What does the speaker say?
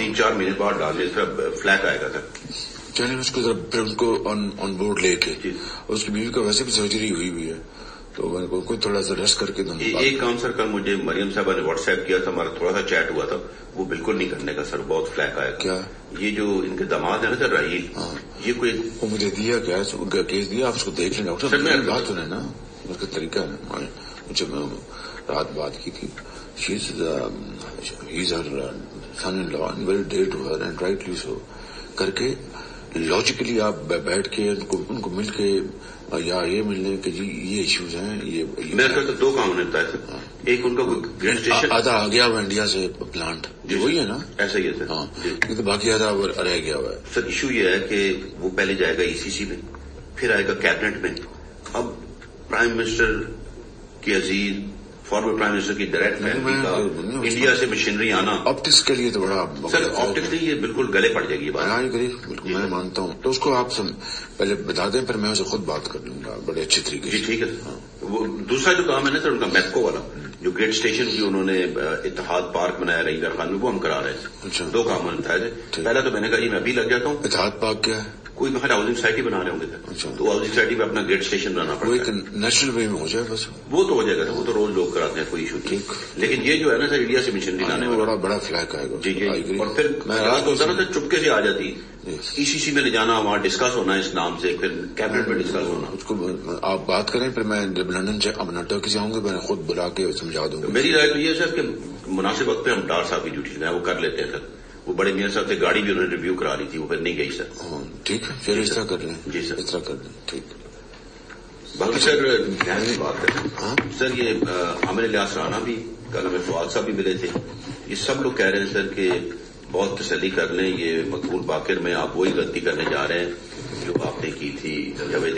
3-4 مہینے بعد ڈالنے اس طرح فلیک آئے گا تھا. چلے اس کو پھر ان کو آن بورڈ لے کے اس کی بیوی کا ویسے بھی سرجری ہوئی ہے تو میں کو تھوڑا سا ریسٹ کر کے ایک کام سر کل مجھے مریم صاحبہ نے واٹس ایپ کیا تھا, ہمارا تھوڑا سا چیٹ ہوا تھا, وہ بالکل نہیں کرنے کا سر, بہت فلیک آیا. کیا یہ جو ان کے داماد ہے نا سر راہیل, یہ کوئی وہ مجھے دیا کیا ان کا کیس دیا, آپ اس کو دیکھ لیں ڈاکٹر صاحب. بات سنیں نا اس کا طریقہ ہے, مجھے رات بات کی تھی. He's her son-in-law and very dear to her and rightly so. کر کے لاجیکلی آپ بیٹھ کے ان کو مل کے یا یہ ملنے کہ جی یہ ایشوز ہیں. یہ میں کہتا 2 کام ہونے بتایا سر. ایک ان کا گریڈ اسٹیشن آدھا آ گیا ہوا انڈیا سے پلانٹ, وہی ہے نا, ایسا ہی ہے سر. ہاں تو باقی آدھا رہ گیا ہوا ہے. سر ایشو یہ ہے کہ وہ پہلے جائے گا ECC میں, پھر آئے گا کیبنٹ میں. اب پرائم منسٹر کی عزیز فارمر پرائم منسٹر کی ڈائریکٹ فیملی کا انڈیا سے مشینری آنا آپٹکس کے لیے تو بڑا سر, آپٹکس نہیں, یہ بالکل گلے پڑ جائے گی بات. بالکل میں مانتا ہوں. تو اس کو آپ پہلے بتا دیں, پھر میں اسے خود بات کر لوں گا بڑے اچھے طریقے سے. جی ٹھیک ہے. وہ دوسرا جو کام ہے نا سر ان کا میپکو والا, جو گریڈ اسٹیشن کی انہوں نے اتحاد پارک بنایا رہی خان میں, وہ ہم کرا رہے ہیں. 2 کام ہونے بتائے تھے. پہلا تو میں نے کہا جی میں ابھی لگ جاتا ہوں. اتحاد پارک کیا ہے؟ کوئی باہر ہاؤسنگ سوسائٹی بنا رہے ہوں گے, تو ہاؤسنگ سوسائٹی میں اپنا گریڈ اسٹیشن بنانا پڑتا ہے. ایک نیشنل وے میں ہو جائے بس, وہ تو ہو جائے گا, وہ تو روز لوگ کراتے ہیں, کوئی ایشو نہیں. لیکن یہ جو ہے نا سر انڈیا سے مشینری لانے میں بڑا فلیک آئے گا. جی جی. اور پھر رات ہوتا نا سر چپکے سے آ جاتی, ECC میں لے جانا, وہاں ڈسکس ہونا اس نام سے, پھر کیبنٹ میں ڈسکس ہونا. اس کو آپ بات کریں, پھر میں جب لندن سے اب ٹرکی سے آؤں گا میں خود بلا کے سمجھا دوں گا. میری رائے تو یہ ہے سر کہ مناسب وقت پہ ہم ڈار صاحب کی ڈیوٹی لگائیں, وہ کر لیتے ہیں سر. وہ بڑے میاں صاحب سے گاڑی بھی انہوں نے ریویو کرا لی تھی, وہ پھر نہیں گئی سر. ٹھیک ہے, پھر اس طرح کر لیں. جی سر, اس طرح کر لیں. ٹھیک. باقی سر کی بات کریں سر, یہ عامر الیاس رانا بھی کل ہمیں فواد صاحب بھی ملے تھے. یہ سب لوگ کہہ رہے ہیں سر کہ بہت تسلی کر لیں, یہ مقبول باقر میں آپ وہی غلطی کرنے جا رہے ہیں جو آپ نے کی تھی جاوید